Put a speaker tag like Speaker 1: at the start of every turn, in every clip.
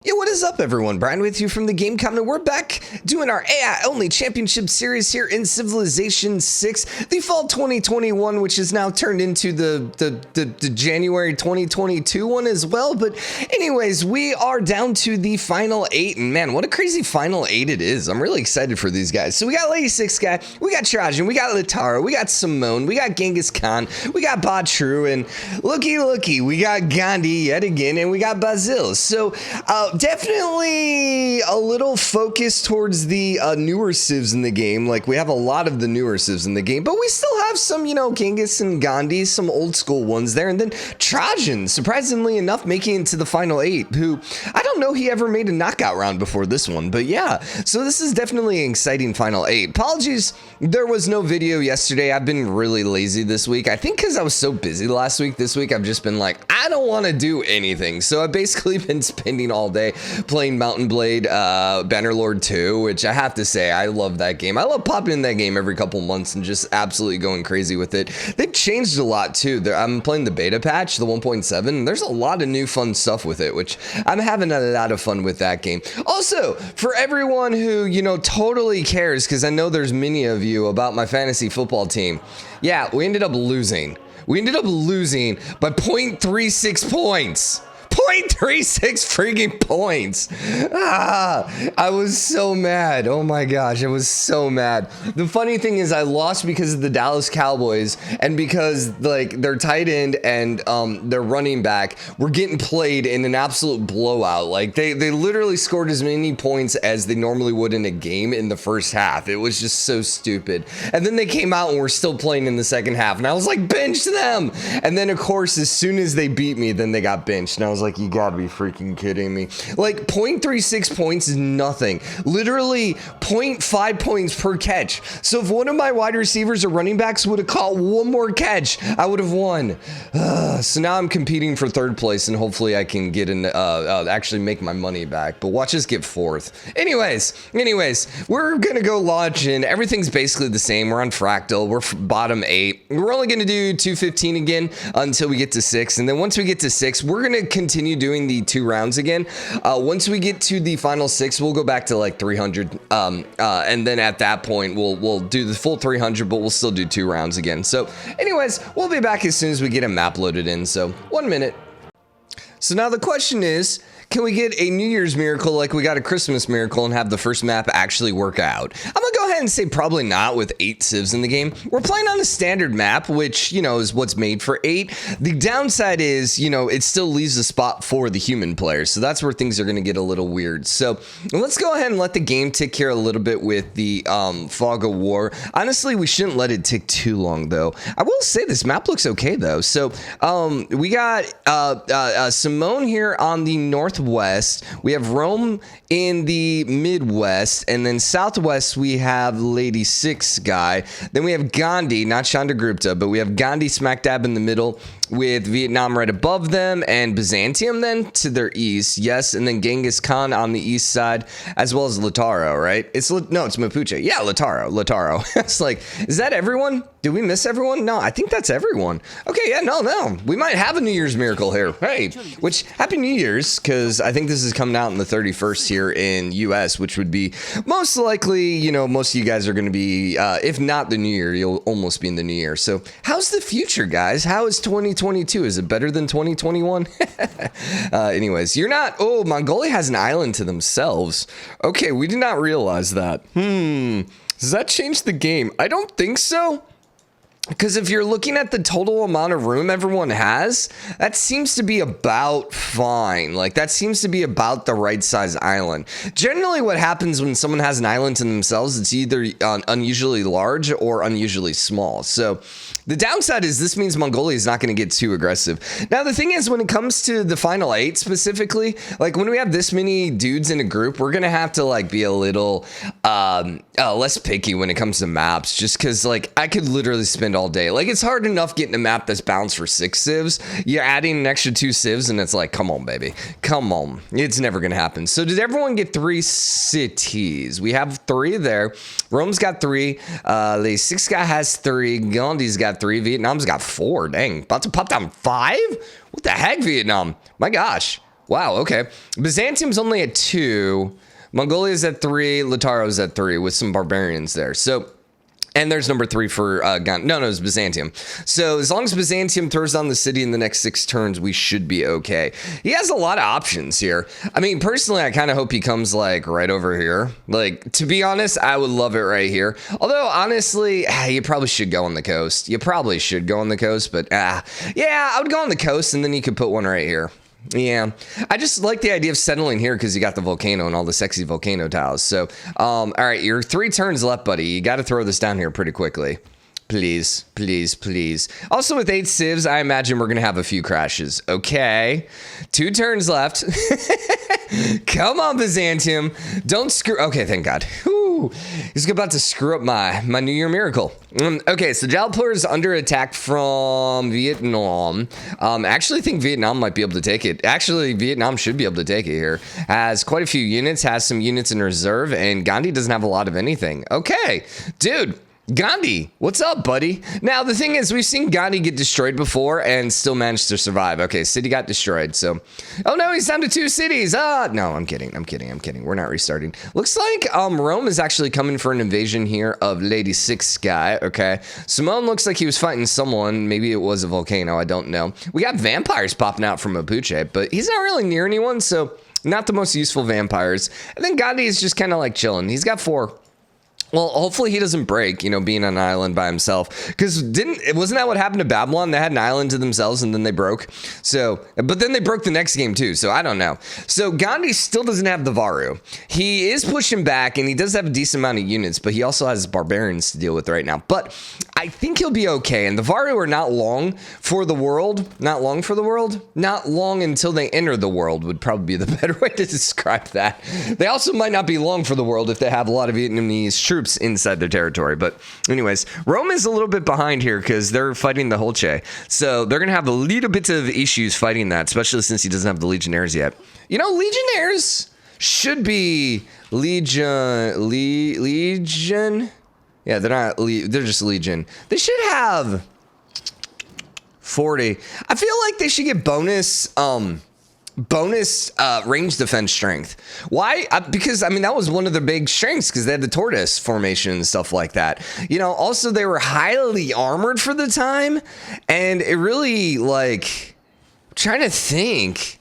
Speaker 1: Yo, what is up, everyone? Brian with you from TheGameCommon. We're back doing our AI-only championship series here in Civilization 6, the fall 2021, which is now turned into the January 2022 one as well. But anyways, we are down to the final 8, and man, what a crazy final 8 it is. I'm really excited for these guys. So we got Lady 6 guy, we got Trajan, we got Lautaro, we got Simón, we got Genghis Khan, we got Basil II, and looky, we got Gandhi yet again, and we got Basil. So, definitely a little focused towards the newer civs in the game. Like, we have a lot of the newer civs in the game, but we still have some, Genghis and Gandhi, some old school ones there. And then Trajan, surprisingly enough, making it to the final 8, who I don't know he ever made a knockout round before this one, but yeah. So this is definitely an exciting final 8. Apologies, there was no video yesterday. I've been really lazy this week. I think because I was so busy last week. This week I've just been like, I don't want to do anything. So I've basically been spending all day playing Mountain Blade Bannerlord 2, which I have to say, I love that game. I love popping in that game every couple months and just absolutely going crazy with it. They've changed a lot too. I'm playing the beta patch, the 1.7. There's a lot of new fun stuff with it, which I'm having a lot of fun with that game. Also, for everyone who, totally cares, because I know there's many of you about my fantasy football team. Yeah, we ended up losing. We ended up losing by 0.36 points. 0.36 freaking points. I was so mad. Oh my gosh, I was so mad. The funny thing is I lost because of the Dallas Cowboys and because their tight end and their running back were getting played in an absolute blowout. Like they literally scored as many points as they normally would in a game in the first half. It was just so stupid. And then they came out and were still playing in the second half. And I was like, bench them. And then of course, as soon as they beat me, then they got benched. And I was like, you gotta be freaking kidding me. Like 0.36 points is nothing. Literally 0.5 points per catch. So if one of my wide receivers or running backs would have caught one more catch, I would have won. So now I'm competing for third place and hopefully I can get actually make my money back. But watch us get fourth. Anyways, we're gonna go launch in. Everything's basically the same. We're on Fractal. We're bottom 8. We're only gonna do 215 again until we get to 6. And then once we get to 6, we're gonna continue doing the 2 rounds again. Once we get to the final 6, we'll go back to like 300, and then at that point we'll do the full 300, but we'll still do 2 rounds again. So anyways, we'll be back as soon as we get a map loaded in. So 1 minute. So now the question is, can we get a New Year's miracle like we got a Christmas miracle and have the first map actually work out? I'm gonna go ahead and say probably not with 8 civs in the game. We're playing on the standard map, which, is what's made for 8. The downside is, it still leaves a spot for the human players. So that's where things are gonna get a little weird. So let's go ahead and let the game tick here a little bit with the Fog of War. Honestly, we shouldn't let it tick too long though. I will say this map looks okay though. So we got Simón here on the northwest. We have Rome in the Midwest, and then Southwest we have Lady 6 guy. Then we have Gandhi, not Chandragupta, but we have Gandhi smack dab in the middle with Vietnam right above them and Byzantium then to their east. Yes, and then Genghis Khan on the east side as well as Lautaro, right? It's Mapuche. Yeah, Lautaro. It's like, is that everyone? Did we miss everyone? No, I think that's everyone. Okay, yeah, no. We might have a New Year's miracle here. Hey, which Happy New Year's, because I think this is coming out on the 31st here in US, which would be most likely, most of you guys are going to be, if not the New Year, you'll almost be in the New Year. So how's the future, guys? How is 2022? Is it better than 2021? Anyways, you're not. Oh, Mongolia has an island to themselves. Okay, we did not realize that. Does that change the game? I don't think so. Because if you're looking at the total amount of room everyone has, that seems to be about fine. Like, that seems to be about the right size island. Generally, what happens when someone has an island to themselves, it's either unusually large or unusually small. So the downside is this means Mongolia is not going to get too aggressive. Now, the thing is, when it comes to the final 8 specifically, like when we have this many dudes in a group, we're going to have to like be a little less picky when it comes to maps, just because like I could literally spend all day. Like, it's hard enough getting a map that's balanced for 6 civs. You're adding an extra 2 civs and it's like, come on, baby. Come on. It's never going to happen. So did everyone get 3 cities? We have 3 there. Rome's got 3. The 6 guy has 3. Gandhi's got 3. Vietnam's got 4. Dang. About to pop down 5? What the heck, Vietnam? My gosh. Wow, okay. Byzantium's only at 2. Mongolia's at 3. Lautaro's at 3 with some barbarians there. So, and there's number 3 for Gandhi. No, it's Byzantium. So as long as Byzantium throws down the city in the next 6 turns, we should be okay. He has a lot of options here. I mean, personally, I kind of hope he comes like right over here. Like, to be honest, I would love it right here. Although, honestly, you probably should go on the coast. You probably should go on the coast, but yeah, I would go on the coast and then you could put one right here. Yeah, I just like the idea of settling here because you got the volcano and all the sexy volcano tiles. So, all right, you're 3 turns left, buddy. You got to throw this down here pretty quickly. Please, please, please. Also, with 8 civs, I imagine we're going to have a few crashes. Okay, 2 turns left. Come on, Byzantium. Don't screw. Okay, thank God. Whew. He's about to screw up my New Year miracle. Okay, so Jaipur is under attack from Vietnam. I actually think Vietnam might be able to take it. Actually, Vietnam should be able to take it here. Has quite a few units, has some units in reserve, and Gandhi doesn't have a lot of anything. Okay, dude. Gandhi, what's up, buddy? Now, the thing is, we've seen Gandhi get destroyed before and still managed to survive. Okay, city got destroyed, so... Oh, no, he's down to 2 cities. No, I'm kidding. We're not restarting. Looks like Rome is actually coming for an invasion here of Lady Six Sky, okay? Simón looks like he was fighting someone. Maybe it was a volcano. I don't know. We got vampires popping out from Mapuche, but he's not really near anyone, so not the most useful vampires. And then Gandhi is just kind of like chilling. He's got 4. Well, hopefully he doesn't break, being on an island by himself. Because wasn't that what happened to Babylon? They had an island to themselves and then they broke. So, but then they broke the next game too. So I don't know. So Gandhi still doesn't have the Varu. He is pushing back and he does have a decent amount of units, but he also has barbarians to deal with right now. But I think he'll be okay. And the Varu are not long for the world. Not long for the world. Not long until they enter the world would probably be the better way to describe that. They also might not be long for the world if they have a lot of Vietnamese troops inside their territory. But anyways, Rome is a little bit behind here because they're fighting the Holche. So they're going to have a little bit of issues fighting that, especially since he doesn't have the Legionnaires yet. Legionnaires should be Legion. Yeah, they're not, they're just Legion. They should have 40. I feel like they should get bonus range defense strength. Why? Because that was one of their big strengths because they had the tortoise formation and stuff like that. Also they were highly armored for the time, and it really trying to think.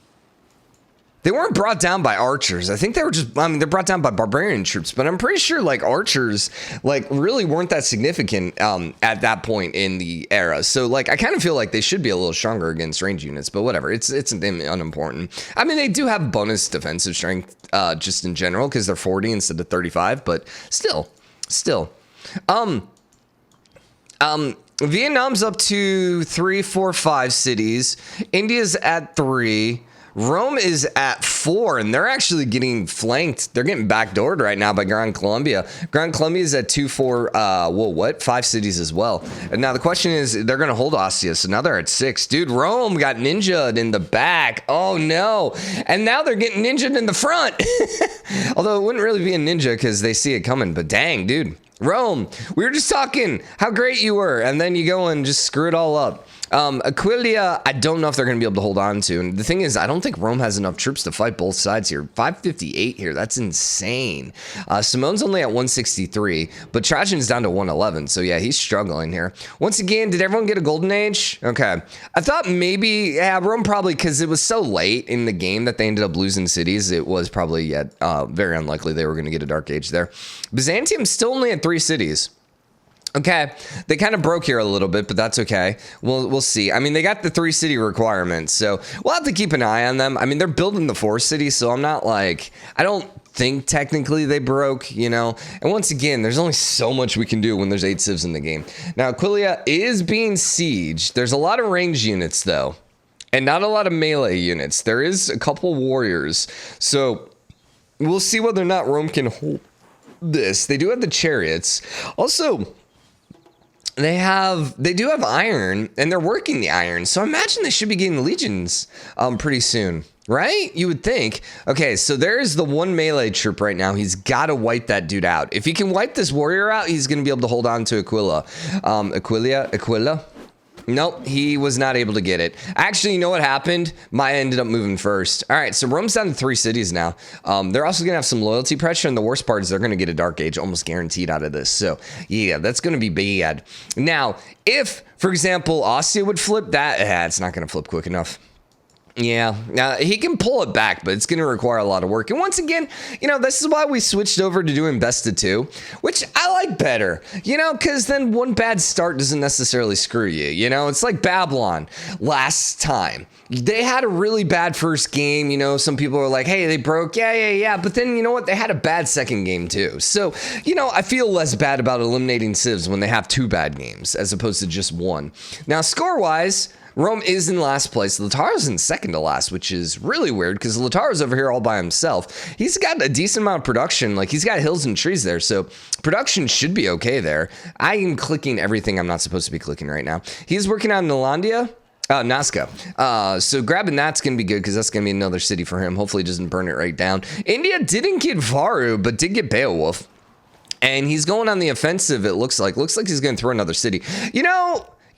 Speaker 1: They weren't brought down by archers. I think they were just, they're brought down by barbarian troops, but I'm pretty sure archers really weren't that significant at that point in the era. So I kind of feel like they should be a little stronger against range units, but whatever. It's unimportant. They do have bonus defensive strength just in general because they're 40 instead of 35, but still. Vietnam's up to 3, 4, 5 cities. India's at 3. Rome is at 4, and they're actually getting flanked. They're getting backdoored right now by Gran Colombia. Gran Colombia is at 2, 4, 5 cities as well. And now the question is, they're going to hold Ostia, so now they're at 6. Dude, Rome got ninja'd in the back. Oh, no. And now they're getting ninja'd in the front. Although it wouldn't really be a ninja because they see it coming, but dang, dude. Rome, we were just talking how great you were, and then you go and just screw it all up. Aquilia, I don't know if they're going to be able to hold on to. And the thing is, I don't think Rome has enough troops to fight both sides here. 558 here. That's insane. Simón's only at 163, but Trajan's down to 111. So, yeah, he's struggling here. Once again, did everyone get a golden age? Okay. I thought maybe, Rome probably, because it was so late in the game that they ended up losing cities. It was probably very unlikely they were going to get a dark age there. Byzantium's still only at 3 cities. Okay, they kind of broke here a little bit, but that's okay. We'll see. They got the 3 city requirements, so we'll have to keep an eye on them. They're building the 4 cities, so I'm not I don't think technically they broke, And once again, there's only so much we can do when there's 8 civs in the game. Now, Aquilia is being sieged. There's a lot of range units, though, and not a lot of melee units. There is a couple warriors, so we'll see whether or not Rome can hold this. They do have the chariots. Also, they do have iron, and they're working the iron. So I imagine they should be getting legions pretty soon, right? You would think. Okay, so there's the 1 melee troop right now. He's got to wipe that dude out. If he can wipe this warrior out, he's going to be able to hold on to Aquila. Aquila? Nope, he was not able to get it. Actually, you know what happened? Maya ended up moving first. All right, so Rome's down to 3 cities now. They're also going to have some loyalty pressure, and the worst part is they're going to get a Dark Age almost guaranteed out of this. So, yeah, that's going to be bad. Now, if, for example, Ostia would flip, it's not going to flip quick enough. Yeah, he can pull it back, but it's going to require a lot of work. And once again, this is why we switched over to doing best of 2, which I like better, because then one bad start doesn't necessarily screw you. It's like Babylon last time. They had a really bad first game. Some people are like, hey, they broke. Yeah. But then, you know what? They had a bad second game, too. So, I feel less bad about eliminating civs when they have 2 bad games as opposed to just 1. Now, score-wise, Rome is in last place. Lautaro's in second to last, which is really weird because Lautaro's over here all by himself. He's got a decent amount of production. Like, he's got hills and trees there, so production should be okay there. I am clicking everything I'm not supposed to be clicking right now. He's working on Nalandia. Nazca. So grabbing that's going to be good because that's going to be another city for him. Hopefully he doesn't burn it right down. India didn't get Varu, but did get Beowulf. And he's going on the offensive, it looks like. Looks like he's going to throw another city.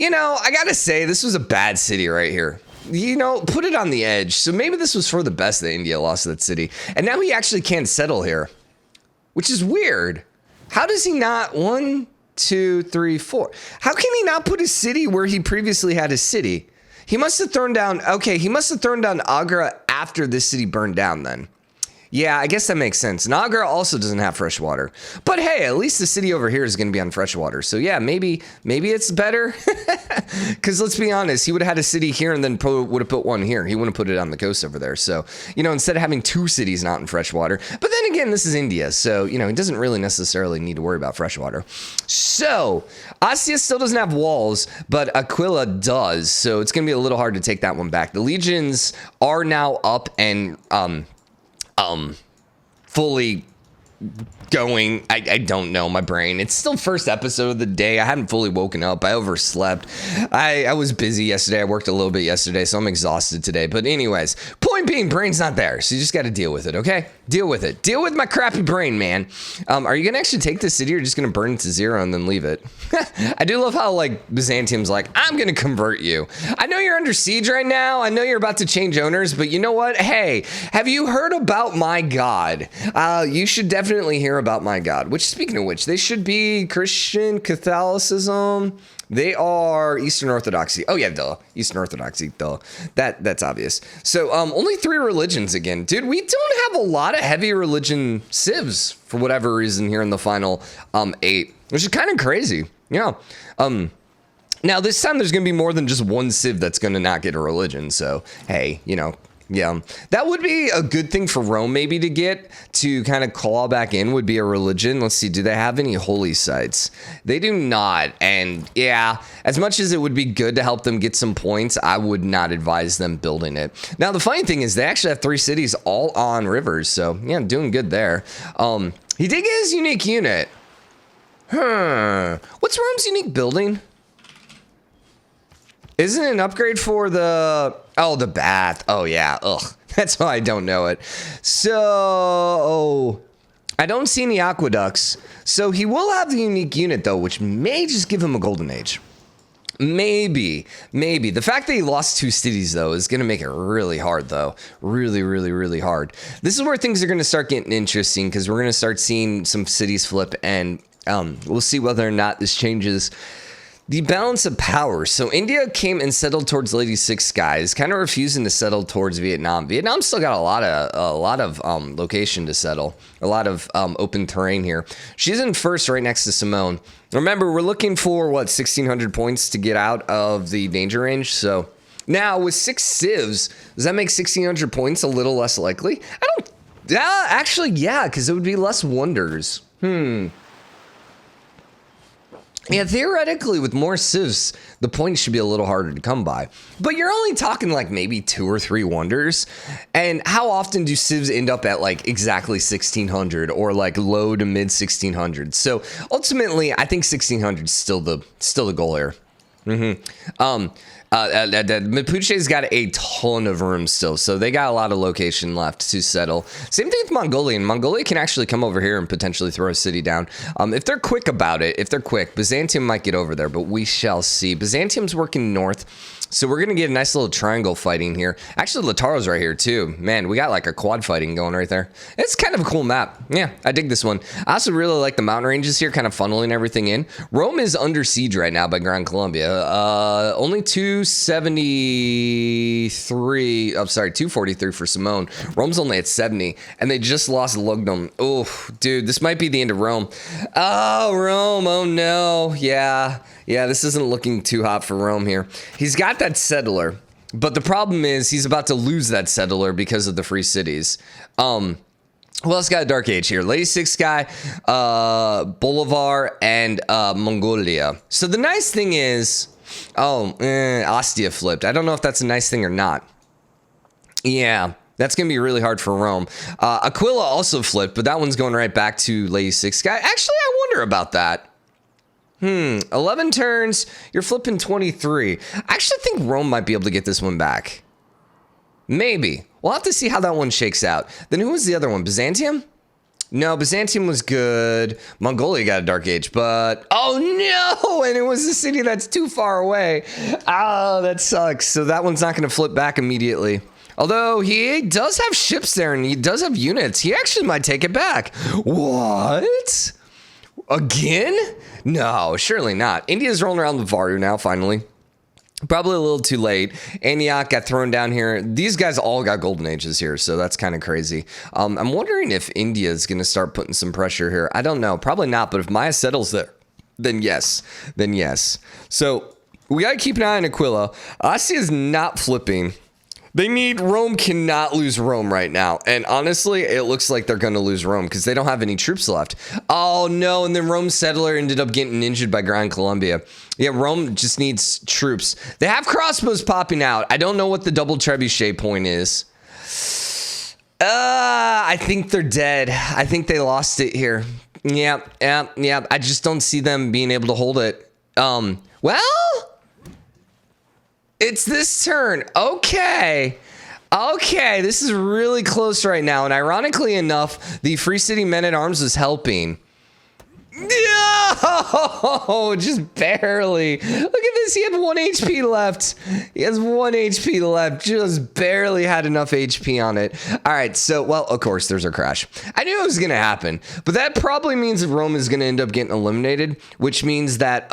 Speaker 1: I gotta say, this was a bad city right here. Put it on the edge. So maybe this was for the best that India lost that city. And now he actually can't settle here, which is weird. How does he not? 1, 2, 3, 4. How can he not put a city where he previously had a city? He must have thrown down. Okay, he must have thrown down Agra after this city burned down then. Yeah, I guess that makes sense. And Agra also doesn't have fresh water. But hey, at least the city over here is going to be on fresh water. So yeah, maybe it's better. Because let's be honest, he would have had a city here and then would have put one here. He wouldn't have put it on the coast over there. So, instead of having 2 cities not in fresh water. But then again, this is India. So, he doesn't really necessarily need to worry about fresh water. So, Ostia still doesn't have walls, but Aquila does. So it's going to be a little hard to take that one back. The legions are now up and fully going. I don't know, my brain. It's still first episode of the day. I hadn't fully woken up. I overslept. I was busy yesterday. I worked a little bit yesterday, so I'm exhausted today. But anyways, point being, brain's not there. So you just got to deal with it, okay? Deal with it. Deal with my crappy brain, man. Are you going to actually take this city or just going to burn it to 0 and then leave it? I do love how, Byzantium's like, I'm going to convert you. I know you're under siege right now. I know you're about to change owners, but you know what? Hey, have you heard about my God? You should definitely hear about my God. Which, speaking of which, they should be Christian, Catholicism. They are Eastern Orthodoxy. Oh yeah, duh. Eastern Orthodoxy, duh. That's obvious. So only 3 religions again. Dude, we don't have a lot of heavy religion civs for whatever reason here in the final 8, which is kind of crazy. Yeah. Now this time there's going to be more than just one civ that's going to not get a religion. So, hey, yeah, that would be a good thing for Rome maybe to get to kind of claw back in would be a religion. Let's see. Do they have any holy sites? They do not. And yeah, as much as it would be good to help them get some points, I would not advise them building it. Now, the funny thing is they actually have 3 cities all on rivers. So yeah, doing good there. He did get his unique unit. What's Rome's unique building? Isn't it an upgrade for the bath? Oh, yeah. Ugh. That's why I don't know it. So, I don't see any aqueducts. So, he will have the unique unit, though, which may just give him a golden age. Maybe. The fact that he lost 2 cities, though, is going to make it really hard, though. Really, really, really hard. This is where things are going to start getting interesting, because we're going to start seeing some cities flip, and we'll see whether or not this changes the balance of power. So India came and settled towards Lady Six Skies, kind of refusing to settle towards Vietnam. Vietnam still got a lot of location to settle, a lot of open terrain here. She's in first right next to Simón. Remember, we're looking for 1,600 points to get out of the danger range. So now with 6 civs, does that make 1,600 points a little less likely? I don't. Actually, yeah, because it would be less wonders. Yeah, theoretically, with more civs, the points should be a little harder to come by. But you're only talking maybe 2 or 3 wonders. And how often do civs end up at exactly 1,600 or low to mid 1,600? So ultimately, I think 1,600 is still the goal here. Mapuche's got a ton of room still, so they got a lot of location left to settle. Same thing with Mongolian. Mongolia can actually come over here and potentially throw a city down. If they're quick about it, if they're quick, Byzantium might get over there, but we shall see. Byzantium's working north. So we're going to get a nice little triangle fighting here. Actually, Lautaro's right here, too. Man, we got like a quad fighting going right there. It's kind of a cool map. Yeah, I dig this one. I also really like the mountain ranges here, kind of funneling everything in. Rome is under siege right now by Gran Colombia. Only 273. Oh, sorry, 243 for Simón. Rome's only at 70, and they just lost Lugnum. Oh, dude, this might be the end of Rome. Oh, Rome. Oh, no. Yeah, this isn't looking too hot for Rome here. He's got that settler, but the problem is he's about to lose that settler because of the free cities. Who else got a dark age here? Lady Six guy, Bolivar, and Mongolia. So the nice thing is, Ostia flipped. I don't know if that's a nice thing or not. Yeah, that's going to be really hard for Rome. Aquila also flipped, but that one's going right back to Lady Six guy. Actually, I wonder about that. 11 turns, you're flipping 23. I actually think Rome might be able to get this one back. Maybe. We'll have to see how that one shakes out. Then who was the other one? Byzantium? No, Byzantium was good. Mongolia got a dark age, but... Oh, no! And it was a city that's too far away. Oh, that sucks. So that one's not going to flip back immediately. Although he does have ships there and he does have units. He actually might take it back. What? Again? No, surely not. India's rolling around the Varu now, finally. Probably a little too late. Antioch got thrown down here. These guys all got golden ages here, so that's kind of crazy. I'm wondering if India is going to start putting some pressure here. I don't know. Probably not, but if Maya settles there, then yes. Then yes. So we got to keep an eye on Aquila. Ostia is not flipping. Rome cannot lose Rome right now. And honestly, it looks like they're going to lose Rome because they don't have any troops left. Oh, no. And then Rome's settler ended up getting injured by Gran Colombia. Yeah, Rome just needs troops. They have crossbows popping out. I don't know what the double trebuchet point is. I think they're dead. I think they lost it here. Yeah. I just don't see them being able to hold it. Well... It's this turn. Okay, this is really close right now. And ironically enough, the Free City Men-at-Arms is helping. No, just barely. Look at this. He had 1 HP left. He has 1 HP left. Just barely had enough HP on it. All right, so, well, of course, there's our crash. I knew it was going to happen. But that probably means that Rome is going to end up getting eliminated, which means that...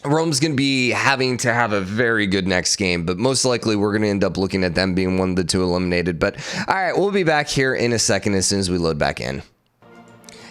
Speaker 1: Rome's going to be having to have a very good next game, but most likely we're going to end up looking at them being one of the two eliminated. But all right, we'll be back here in a second as soon as we load back in.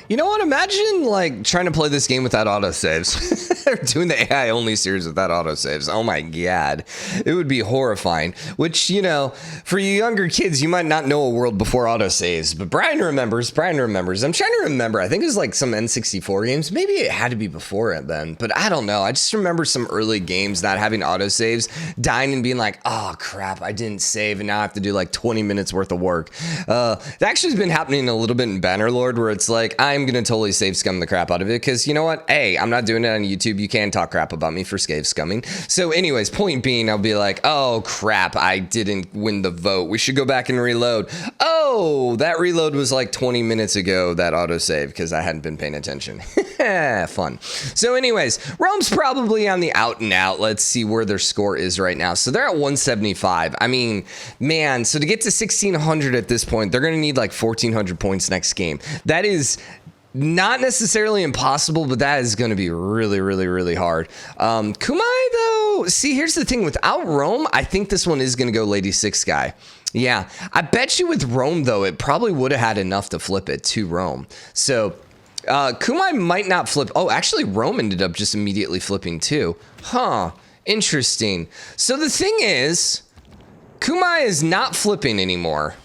Speaker 1: You know what? Imagine like trying to play this game without autosaves. Or doing the AI only series without autosaves. Oh my god. It would be horrifying. Which, you know, for you younger kids, you might not know a world before autosaves. But Brian remembers. I'm trying to remember. I think it was like some N64 games. Maybe it had to be before it then. But I don't know. I just remember some early games not having autosaves, dying and being like, oh crap, I didn't save and now I have to do like 20 minutes worth of work. That actually has been happening a little bit in Bannerlord where it's like, I'm going to totally save scum the crap out of it because you know what? Hey, I'm not doing it on YouTube. You can't talk crap about me for save scumming. So anyways, point being, I'll be like, oh crap, I didn't win the vote. We should go back and reload. Oh, that reload was like 20 minutes ago, that autosave, because I hadn't been paying attention. Fun. So anyways, Rome's probably on the out and out. Let's see where their score is right now. So they're at 175. I mean, man, so to get to 1600 at this point, they're going to need like 1400 points next game. That is not necessarily impossible, but that is going to be really, really, really hard. Kumai, though, see, here's the thing. Without Rome, I think this one is going to go Lady Six guy. Yeah, I bet you with Rome, though, it probably would have had enough to flip it to Rome. So Kumai might not flip. Oh, actually, Rome ended up just immediately flipping too. Huh, interesting. So the thing is, Kumai is not flipping anymore.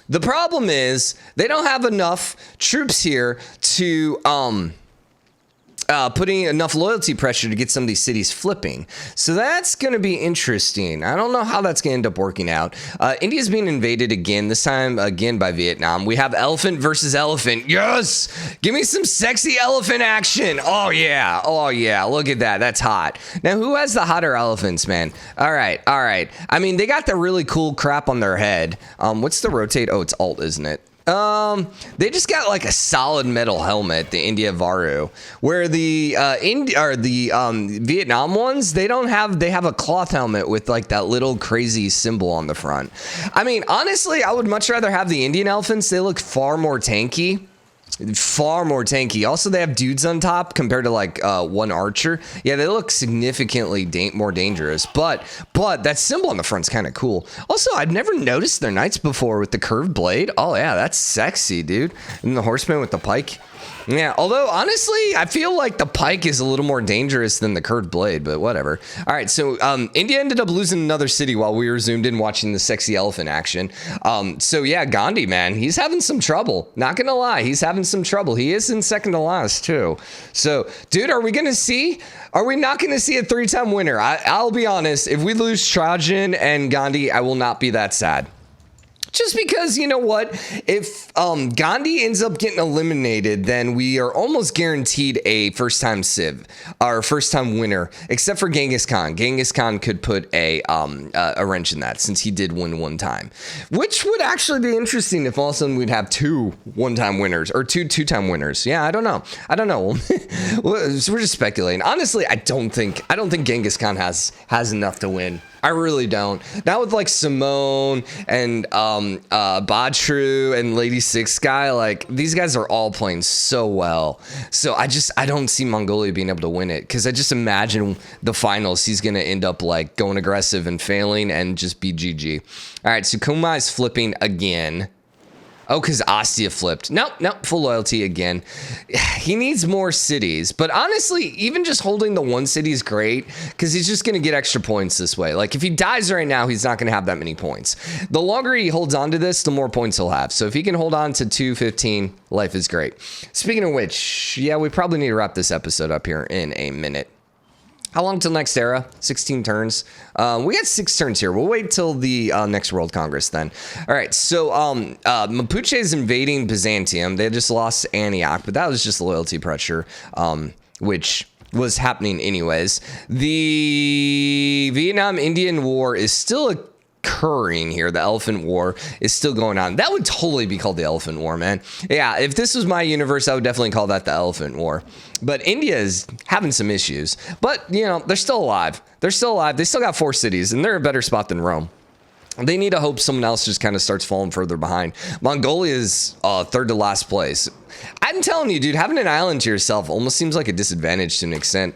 Speaker 1: The problem is they don't have enough troops here to putting enough loyalty pressure to get some of these cities flipping. So that's going to be interesting. I don't know how that's going to end up working out. India's being invaded again, this time again by Vietnam. We have elephant versus elephant. Yes! Give me some sexy elephant action. Oh, yeah. Oh, yeah. Look at that. That's hot. Now, who has the hotter elephants, man? All right. All right. I mean, they got the really cool crap on their head. What's the rotate? Oh, it's alt, isn't it? They just got like a solid metal helmet, the India Varu, where the Vietnam ones, they have a cloth helmet with like that little crazy symbol on the front. I mean, honestly, I would much rather have the Indian elephants. They look far more tanky. Far more tanky. Also, they have dudes on top compared to like one archer. Yeah, they look significantly more dangerous. But that symbol on the front's kind of cool. Also, I'd never noticed their knights before with the curved blade. Oh yeah, that's sexy, dude. And the horseman with the pike. Yeah, although honestly, I feel like the pike is a little more dangerous than the curved blade, but whatever. All right, so India ended up losing another city while we were zoomed in watching the sexy elephant action. So yeah, Gandhi, man, he's having some trouble. Not gonna lie, he's having some trouble. He is in second to last too. So, dude, are we not gonna see a 3-time winner? I'll be honest, if we lose Trajan and Gandhi, I will not be that sad. Just because, you know what, if Gandhi ends up getting eliminated, then we are almost guaranteed a first-time civ, our first-time winner, except for Genghis Khan. Genghis Khan could put a wrench in that, since he did win one time, which would actually be interesting if all of a sudden we'd have 2 one-time winners, or 2 two-time winners. Yeah, I don't know. We're just speculating. Honestly, I don't think Genghis Khan has enough to win. I really don't. Not with like Simón and Badru and Lady Six Guy. Like, these guys are all playing so well. So I don't see Mongolia being able to win it, because I just imagine the finals he's gonna end up like going aggressive and failing and just be GG. All right, so Kuma is flipping again. Oh, because Ostia flipped. Nope, full loyalty again. He needs more cities. But honestly, even just holding the one city is great, because he's just going to get extra points this way. Like, if he dies right now, he's not going to have that many points. The longer he holds on to this, the more points he'll have. So if he can hold on to 215, life is great. Speaking of which, yeah, we probably need to wrap this episode up here in a minute. How long till next era? 16 turns. We got 6 turns here. We'll wait till the next World Congress then. All right, so Mapuche is invading Byzantium. They just lost Antioch, but that was just loyalty pressure, which was happening anyways. The Vietnam-Indian War is still occurring here. The Elephant War is still going on. That would totally be called the Elephant War, man. Yeah, if this was my universe, I would definitely call that the Elephant War. But India is having some issues. But, you know, they're still alive. They still got 4 cities, and they're a better spot than Rome. They need to hope someone else just kind of starts falling further behind. Mongolia is third to last place. I'm telling you, dude, having an island to yourself almost seems like a disadvantage to an extent.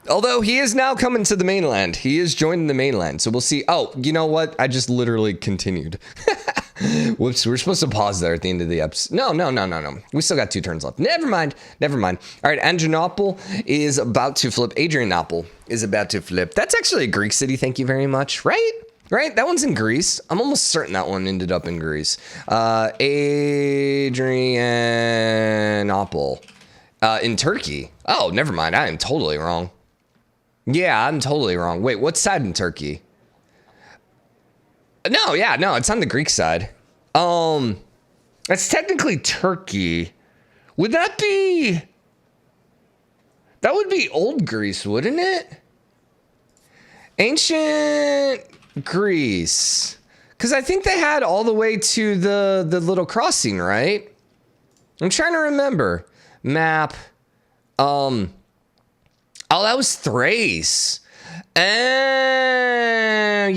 Speaker 1: Although he is now coming to the mainland. He is joining the mainland. So we'll see. Oh, you know what? I just literally continued. Whoops, we're supposed to pause there at the end of the episode. No. We still got 2 turns left. Never mind. All right, Adrianople is about to flip. Adrianople is about to flip. That's actually a Greek city, thank you very much, right? Right? That one's in Greece. I'm almost certain that one ended up in Greece. Adrianople. In Turkey. Oh, never mind. I am totally wrong. Yeah, I'm totally wrong. Wait, what side in Turkey? No, it's on the Greek side. That's technically Turkey. Would that be... That would be Old Greece, wouldn't it? Ancient Greece. Because I think they had all the way to the little crossing, right? I'm trying to remember. Map. Oh, that was Thrace. Yeah.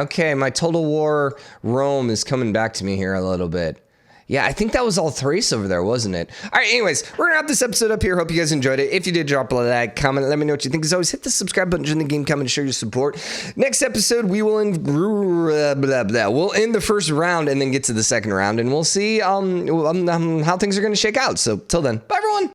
Speaker 1: Okay, my Total War Rome is coming back to me here a little bit. Yeah, I think that was all Thrace over there, wasn't it? All right, anyways, we're going to wrap this episode up here. Hope you guys enjoyed it. If you did, drop a like, comment, let me know what you think. As always, hit the subscribe button, join the game, comment, and show your support. Next episode, we will end, we'll end the first round and then get to the second round, and we'll see how things are going to shake out. So, till then, bye, everyone.